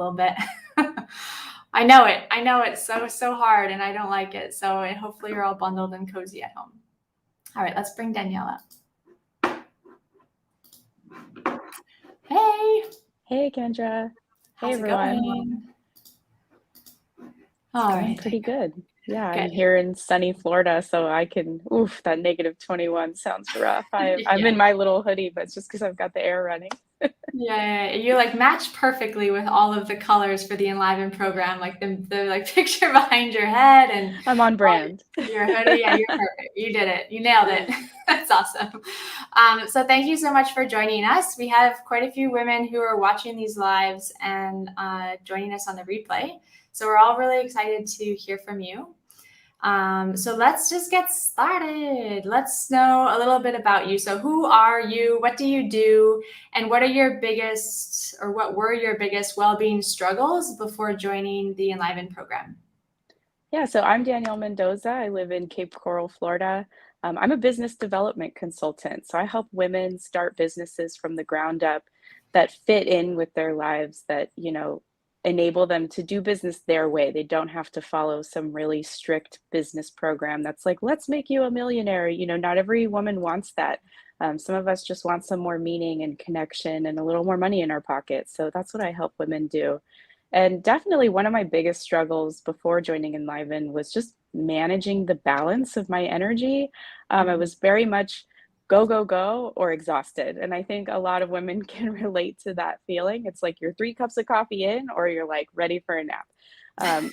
little bit. I know it. I know it's so hard and I don't like it. So hopefully you're all bundled and cozy at home. All right, let's bring Danielle up. Hey. Hey, Kendra. Hey, How's it everyone. going? It's All going right. pretty good. Yeah, I'm Good. here in sunny Florida, so I can, that -21 sounds rough. I'm Yeah. in my little hoodie, but it's just because I've got the air running. Yeah, you like match perfectly with all of the colors for the Enliven program, like the like picture behind your head and I'm on brand. your hoodie. Yeah, you're perfect. You did it. You nailed it. That's awesome. So thank you so much for joining us. We have quite a few women who are watching these lives and joining us on the replay. So we're all really excited to hear from you. So let's just get started. Let's know a little bit about you. So who are you? What do you do? And what were your biggest well-being struggles before joining the Enliven program? Yeah, so I'm Danielle Mendoza. I live in Cape Coral, Florida. I'm a business development consultant, so I help women start businesses from the ground up that fit in with their lives, that, enable them to do business their way. They don't have to follow some really strict business program that's like, let's make you a millionaire. Not every woman wants that. Some of us just want some more meaning and connection and a little more money in our pocket. So that's what I help women do. And definitely one of my biggest struggles before joining Enliven was just managing the balance of my energy. I was very much go, go, go or exhausted. And I think a lot of women can relate to that feeling. It's like you're 3 cups of coffee in or you're like ready for a nap.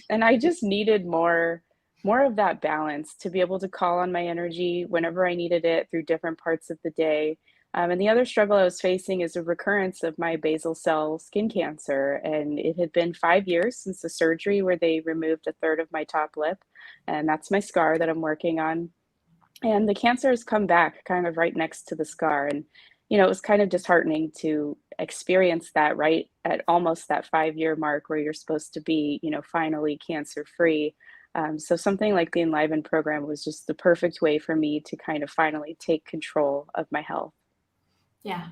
And I just needed more of that balance to be able to call on my energy whenever I needed it through different parts of the day. And the other struggle I was facing is a recurrence of my basal cell skin cancer. And it had been 5 years since the surgery where they removed a third of my top lip. And that's my scar that I'm working on. And the cancer has come back kind of right next to the scar. And, it was kind of disheartening to experience that right at almost that 5 year mark where you're supposed to be, finally cancer free. So something like the Enliven program was just the perfect way for me to kind of finally take control of my health. Yeah,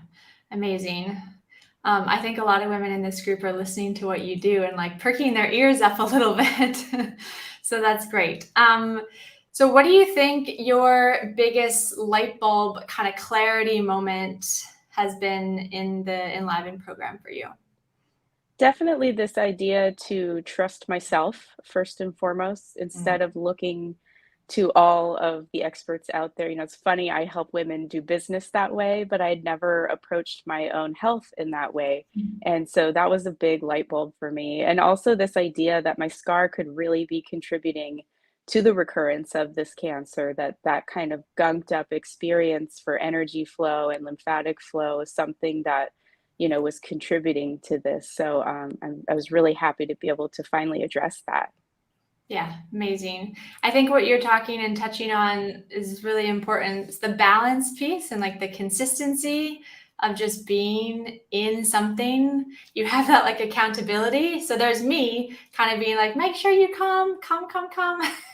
amazing. I think a lot of women in this group are listening to what you do and like perking their ears up a little bit. So that's great. So what do you think your biggest light bulb kind of clarity moment has been in the Enliven program for you? Definitely this idea to trust myself first and foremost Mm. instead of looking to all of the experts out there. It's funny, I help women do business that way, but I'd never approached my own health in that way. And so that was a big light bulb for me. And also this idea that my scar could really be contributing to the recurrence of this cancer, that kind of gunked up experience for energy flow and lymphatic flow is something that was contributing to this. So I was really happy to be able to finally address that. Yeah, amazing. I think what you're talking and touching on is really important. It's the balance piece and like the consistency of just being in something. You have that like accountability. So there's me kind of being like, make sure you come.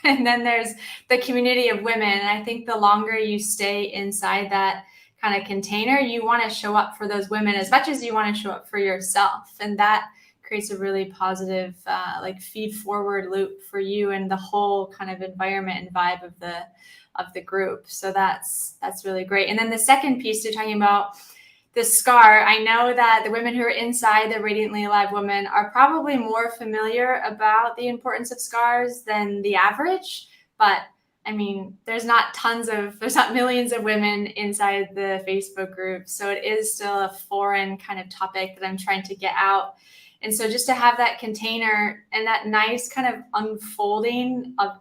And then there's the community of women. And I think the longer you stay inside that kind of container, you want to show up for those women as much as you want to show up for yourself. And that creates a really positive like feed forward loop for you and the whole kind of environment and vibe of the group. So that's really great. And then the second piece you're talking about, the scar. I know that the women who are inside the Radiantly Alive Woman are probably more familiar about the importance of scars than the average, but I mean, there's not millions of women inside the Facebook group. So it is still a foreign kind of topic that I'm trying to get out. And so just to have that container and that nice kind of unfolding of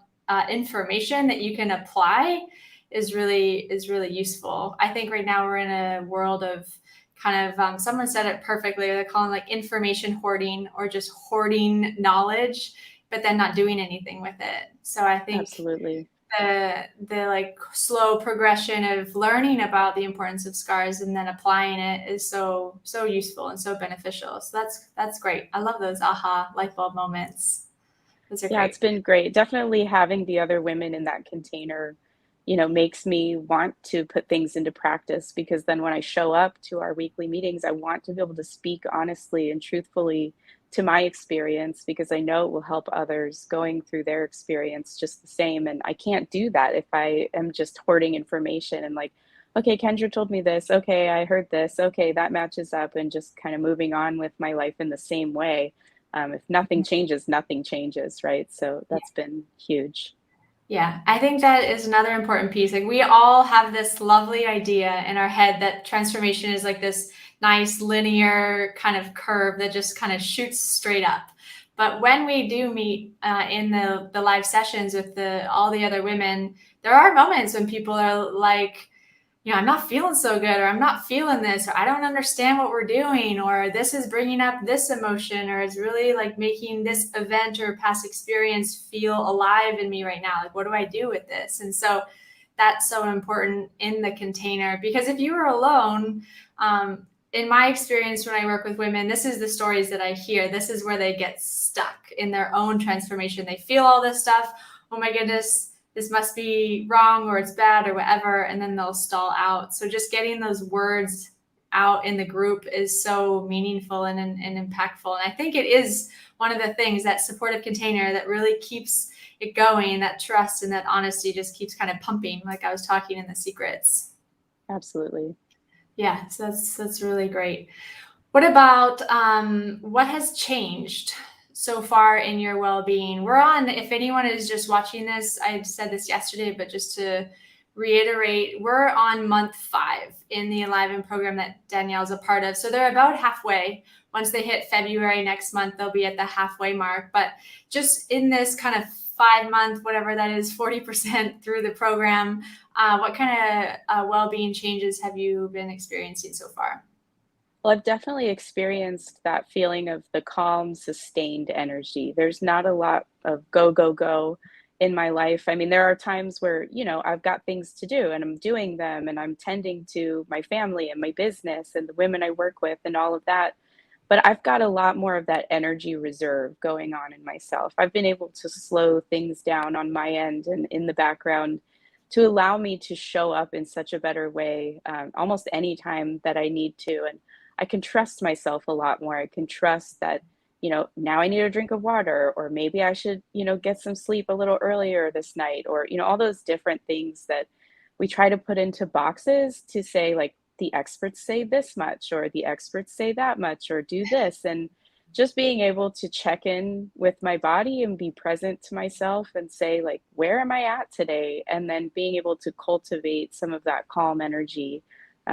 information that you can apply is really useful. I think right now we're in a world of kind of someone said it perfectly. They're calling like information hoarding or just hoarding knowledge, but then not doing anything with it. So I think Absolutely. the like slow progression of learning about the importance of scars and then applying it is so useful and so beneficial. So that's great. I love those aha light bulb moments. Those are Yeah, it's great. been great. Definitely having the other women in that container, makes me want to put things into practice because then when I show up to our weekly meetings, I want to be able to speak honestly and truthfully to my experience because I know it will help others going through their experience just the same. And I can't do that if I am just hoarding information and like, okay, Kendra told me this. Okay, I heard this. Okay, that matches up, and just kind of moving on with my life in the same way. If nothing changes, nothing changes, right? So that's been huge. Yeah, I think that is another important piece. Like we all have this lovely idea in our head that transformation is like this nice linear kind of curve that just kind of shoots straight up. But when we do meet in the live sessions with the all the other women, there are moments when people are like, I'm not feeling so good, or I'm not feeling this, or I don't understand what we're doing, or this is bringing up this emotion, or it's really like making this event or past experience feel alive in me right now. Like, what do I do with this? And so that's so important in the container, because if you were alone, in my experience, when I work with women, this is the stories that I hear. This is where they get stuck in their own transformation. They feel all this stuff. Oh my goodness, this must be wrong or it's bad or whatever, and then they'll stall out. So just getting those words out in the group is so meaningful and impactful. And I think it is one of the things, that supportive container, that really keeps it going. That trust and that honesty just keeps kind of pumping, like I was talking in the secrets. Absolutely. Yeah, so that's really great. What about what has changed so far in your well-being? We're on, if anyone is just watching this, I said this yesterday, but just to reiterate, we're on month 5 in the Enliven program that Danielle's a part of. So they're about halfway. Once they hit February next month, they'll be at the halfway mark. But just in this kind of 5-month, whatever that is, 40% through the program, what kind of well-being changes have you been experiencing so far? Well, I've definitely experienced that feeling of the calm, sustained energy. There's not a lot of go, go, go in my life. I mean, there are times where, I've got things to do and I'm doing them and I'm tending to my family and my business and the women I work with and all of that. But I've got a lot more of that energy reserve going on in myself. I've been able to slow things down on my end and in the background to allow me to show up in such a better way almost any time that I need to. And I can trust myself a lot more. I can trust that, now I need a drink of water, or maybe I should, get some sleep a little earlier this night, or, all those different things that we try to put into boxes to say, like, the experts say this much, or the experts say that much, or do this. And just being able to check in with my body and be present to myself and say, like, where am I at today? And then being able to cultivate some of that calm energy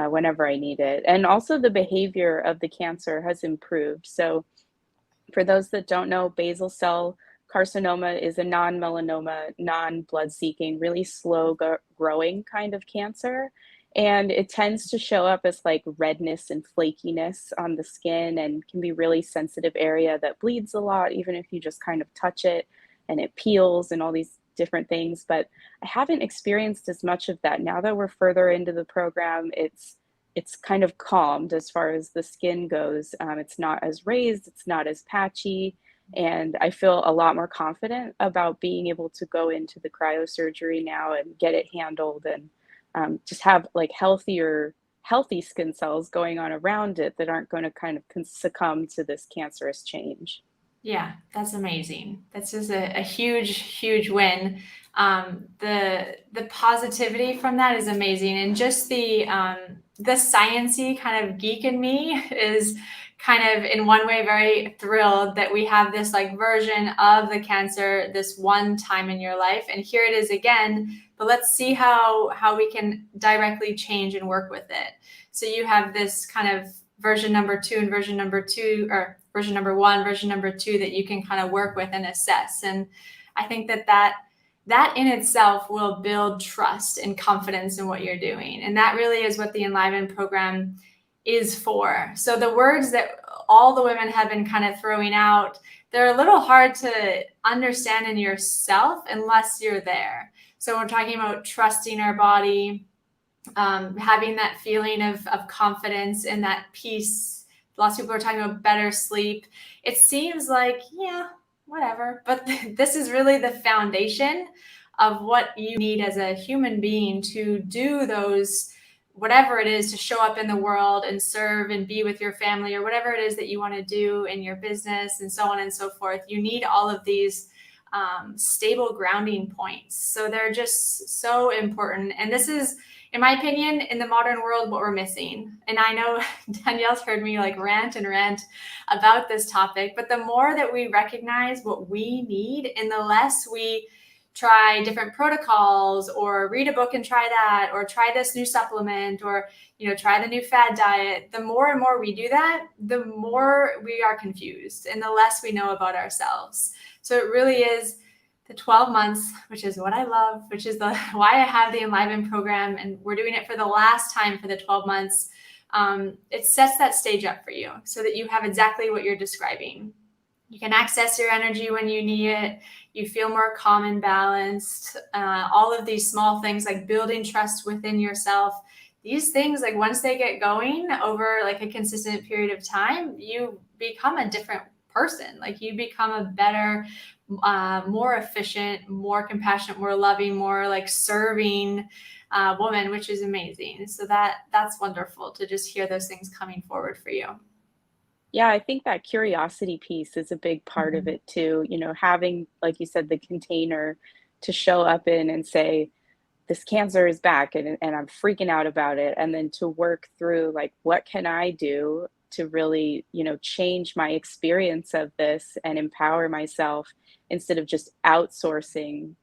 whenever I need it. And also, the behavior of the cancer has improved. So, for those that don't know, basal cell carcinoma is a non melanoma, non blood seeking, really slow growing kind of cancer. And it tends to show up as like redness and flakiness on the skin, and can be really sensitive area that bleeds a lot, even if you just kind of touch it, and it peels and all these different things. But I haven't experienced as much of that. Now that we're further into the program, it's kind of calmed as far as the skin goes. It's not as raised, it's not as patchy, and I feel a lot more confident about being able to go into the cryosurgery now and get it handled, and just have like healthy skin cells going on around it that aren't going to kind of succumb to this cancerous change. Yeah, that's amazing. That's just a huge, huge win. The positivity from that is amazing, and just the sciency kind of geek in me is kind of in one way very thrilled that we have this like version of the cancer this one time in your life, and here it is again. But let's see how we can directly change and work with it. So you have this kind of version number 2 and version number 2, or version number 1, version number 2, that you can kind of work with and assess. And I think that in itself will build trust and confidence in what you're doing. And that really is what the Enliven program is for. So the words that all the women have been kind of throwing out, they're a little hard to understand in yourself unless you're there. So we're talking about trusting our body, having that feeling of confidence and that peace. Lots of people are talking about better sleep. It seems like, yeah, whatever. But this is really the foundation of what you need as a human being to do those whatever it is to show up in the world and serve and be with your family, or whatever it is that you want to do in your business, and so on and so forth. You need all of these stable grounding points. So they're just so important. And this is, in my opinion, in the modern world, what we're missing. And I know Danielle's heard me like rant and rant about this topic, but the more that we recognize what we need and the less we try different protocols or read a book and try that, or try this new supplement, or try the new fad diet, the more and more we do that, the more we are confused and the less we know about ourselves. So it really is the 12 months, which is what I love, which is why I have the Enliven program, and we're doing it for the last time for the 12 months. It sets that stage up for you so that you have exactly what you're describing. You can access your energy when you need it. You feel more calm and balanced. All of these small things like building trust within yourself, these things, like once they get going over like a consistent period of time, you become a different person. Like you become a better, more efficient, more compassionate, more loving, more like serving woman, which is amazing. So that's wonderful to just hear those things coming forward for you. Yeah, I think that curiosity piece is a big part of Mhm. it too. Having, like you said, the container to show up in and say, this cancer is back and I'm freaking out about it. And then to work through like, what can I do to really, change my experience of this and empower myself instead of just outsourcing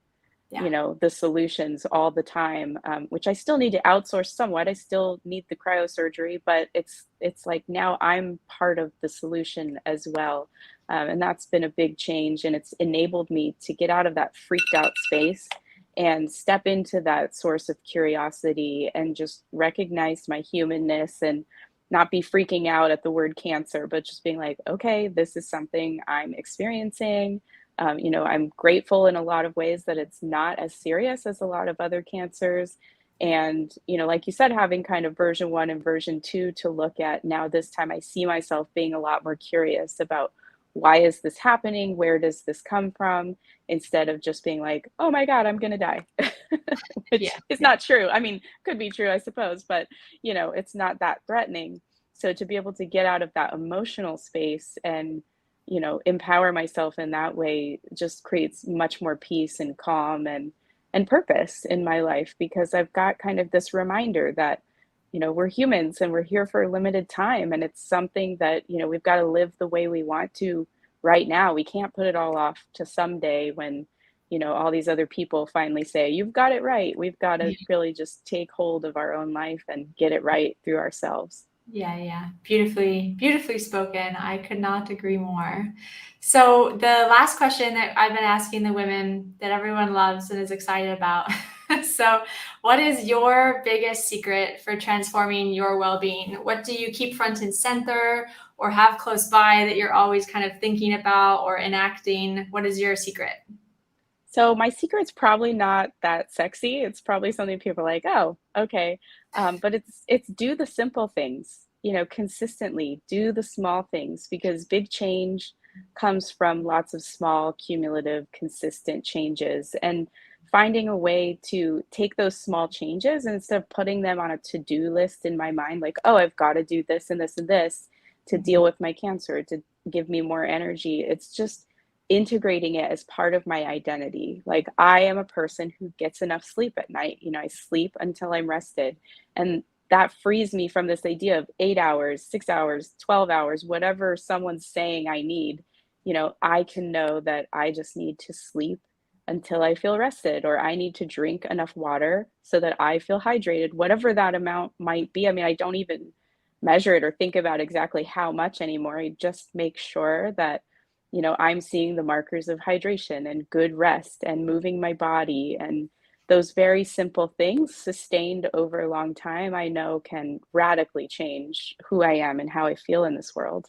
Yeah. the solutions all the time, which I still need to outsource somewhat. I still need the cryosurgery, but it's like now I'm part of the solution as well, and that's been a big change, and it's enabled me to get out of that freaked out space and step into that source of curiosity and just recognize my humanness and not be freaking out at the word cancer, but just being like, okay, this is something I'm experiencing. I'm grateful in a lot of ways that it's not as serious as a lot of other cancers. And, like you said, having kind of version one and version two to look at now, this time I see myself being a lot more curious about why is this happening? Where does this come from? Instead of just being like, oh my God, I'm going to die, which Yeah. is Yeah. not true. I mean, could be true, I suppose, but, it's not that threatening. So to be able to get out of that emotional space and empower myself in that way just creates much more peace and calm and purpose in my life because I've got kind of this reminder that we're humans and we're here for a limited time, and it's something that we've got to live the way we want to right now. We can't put it all off to someday when all these other people finally say you've got it right. We've got to really just take hold of our own life and get it right through ourselves. Yeah, yeah. Beautifully, beautifully spoken. I could not agree more. So the last question that I've been asking the women that everyone loves and is excited about. So what is your biggest secret for transforming your well-being? What do you keep front and center or have close by that you're always kind of thinking about or enacting? What is your secret? So my secret's probably not that sexy. It's probably something people are like, "Oh, okay." But it's do the simple things, consistently do the small things because big change comes from lots of small, cumulative, consistent changes. And finding a way to take those small changes and instead of putting them on a to-do list in my mind, like, "Oh, I've got to do this and this and this to deal with my cancer, to give me more energy." It's just integrating it as part of my identity. Like I am a person who gets enough sleep at night. I sleep until I'm rested. And that frees me from this idea of 8 hours, 6 hours, 12 hours, whatever someone's saying I need. I can know that I just need to sleep until I feel rested, or I need to drink enough water so that I feel hydrated, whatever that amount might be. I mean, I don't even measure it or think about exactly how much anymore. I just make sure that I'm seeing the markers of hydration and good rest and moving my body. And those very simple things sustained over a long time, I know can radically change who I am and how I feel in this world.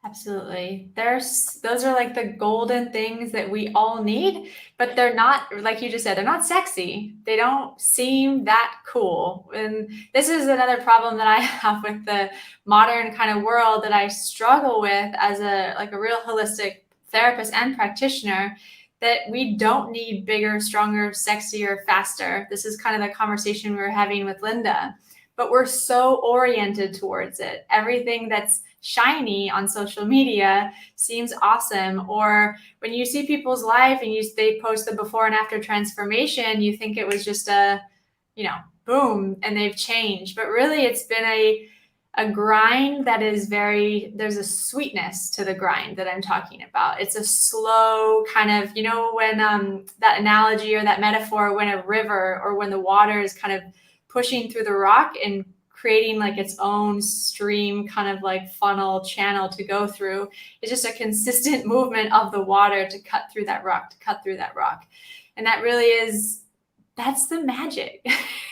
Absolutely. Those are like the golden things that we all need, but they're not, like you just said, they're not sexy. They don't seem that cool. And this is another problem that I have with the modern kind of world that I struggle with as a real holistic therapist and practitioner, that we don't need bigger, stronger, sexier, faster. This is kind of the conversation we were having with Linda. but we're so oriented towards it. Everything that's shiny on social media seems awesome. Or when you see people's life and they post the before and after transformation, you think it was just a, boom, and they've changed. But really, it's been a grind that is there's a sweetness to the grind that I'm talking about. It's a slow kind of, when that analogy or that metaphor, when a river or when the water is kind of pushing through the rock and creating like its own stream, kind of like funnel channel to go through. It's just a consistent movement of the water to cut through that rock. And that really that's the magic.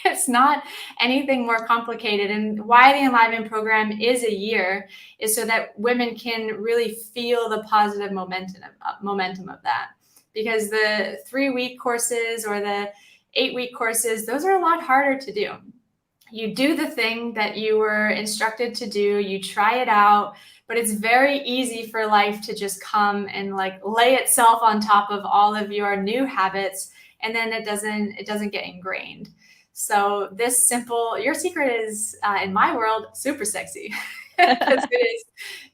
It's not anything more complicated. And why the Enliven program is a year is so that women can really feel the positive momentum of that. Because the 3-week courses or the 8-week courses, those are a lot harder to do. You do the thing that you were instructed to do, you try it out, but it's very easy for life to just come and like lay itself on top of all of your new habits, and then it doesn't get ingrained. So your secret is, in my world, super sexy. Because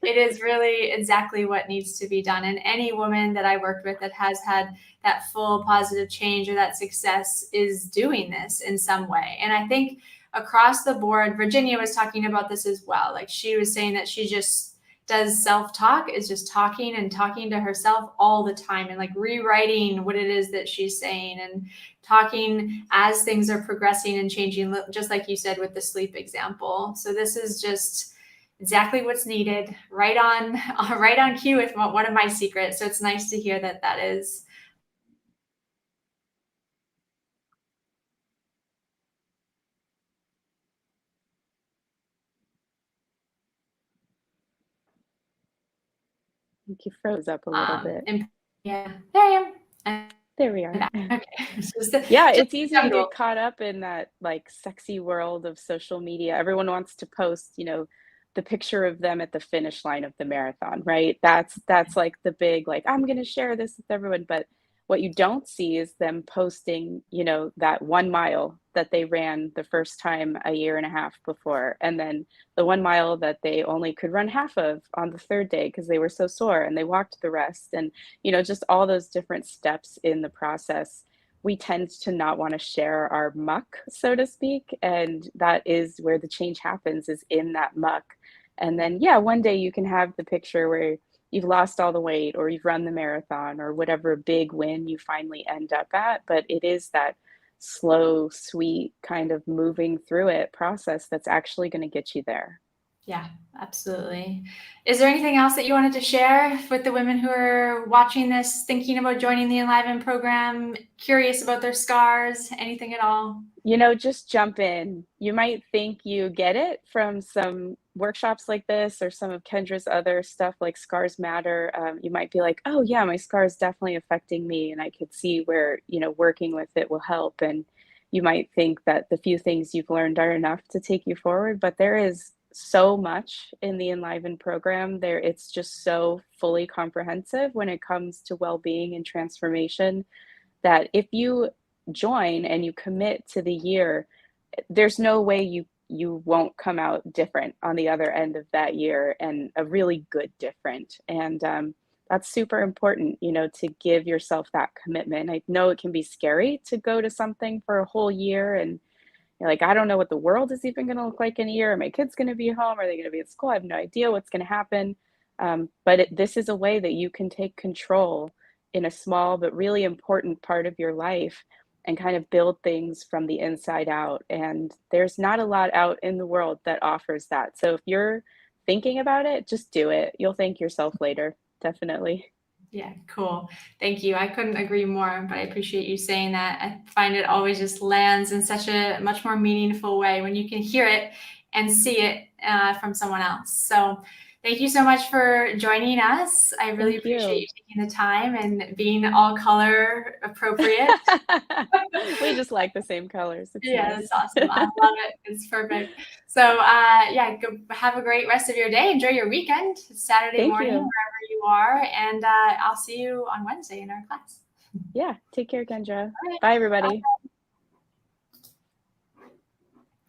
it is really exactly what needs to be done. And any woman that I worked with that has had that full positive change or that success is doing this in some way. And I think across the board, Virginia was talking about this as well. Like, she was saying that she just does self-talk, is just talking and talking to herself all the time and like rewriting what it is that she's saying and talking as things are progressing and changing, just like you said with the sleep example. So this is just exactly what's needed, right on cue with one of my secrets. So it's nice to hear that is. I think you froze up a little bit. Yeah, there I am. There we are. Okay. Yeah, Just it's easy to get caught up in that like sexy world of social media. Everyone wants to post, the picture of them at the finish line of the marathon, right? That's like the big like I'm going to share this with everyone, but what you don't see is them posting, that 1 mile that they ran the first time a year and a half before, and then the 1 mile that they only could run half of on the third day because they were so sore and they walked the rest, and just all those different steps in the process. We tend to not want to share our muck, so to speak, and that is where the change happens, is in that muck. And then, yeah, one day you can have the picture where you've lost all the weight or you've run the marathon or whatever big win you finally end up at. But it is that slow, sweet kind of moving through it process that's actually going to get you there. Yeah, absolutely. Is there anything else that you wanted to share with the women who are watching this, thinking about joining the Enliven program, curious about their scars, anything at all? Just jump in. You might think you get it from some workshops like this or some of Kendra's other stuff like Scars Matter. You might be like, oh, yeah, my scar is definitely affecting me. And I could see where, working with it will help. And you might think that the few things you've learned are enough to take you forward. But there is so much in the Enliven program. It's just so fully comprehensive when it comes to well-being and transformation that if you join and you commit to the year, there's no way you won't come out different on the other end of that year, and a really good different. And that's super important, to give yourself that commitment. I know it can be scary to go to something for a whole year, and you're like, I don't know what the world is even going to look like in a year. Are my kids going to be home? Are they going to be at school? I have no idea what's going to happen. But this is a way that you can take control in a small but really important part of your life and kind of build things from the inside out. And there's not a lot out in the world that offers that. So if you're thinking about it, just do it. You'll thank yourself later. Definitely. Yeah, cool. Thank you. I couldn't agree more, but I appreciate you saying that. I find it always just lands in such a much more meaningful way when you can hear it and see it from someone else. So thank you so much for joining us. I really appreciate you taking the time and being all color appropriate. We just like the same colors. It's Yeah, nice. that's awesome. I love it. It's perfect. So yeah, go have a great rest of your day. Enjoy your weekend. It's Saturday morning, wherever you are. And I'll see you on Wednesday in our class. Yeah, take care, Kendra. Bye, everybody.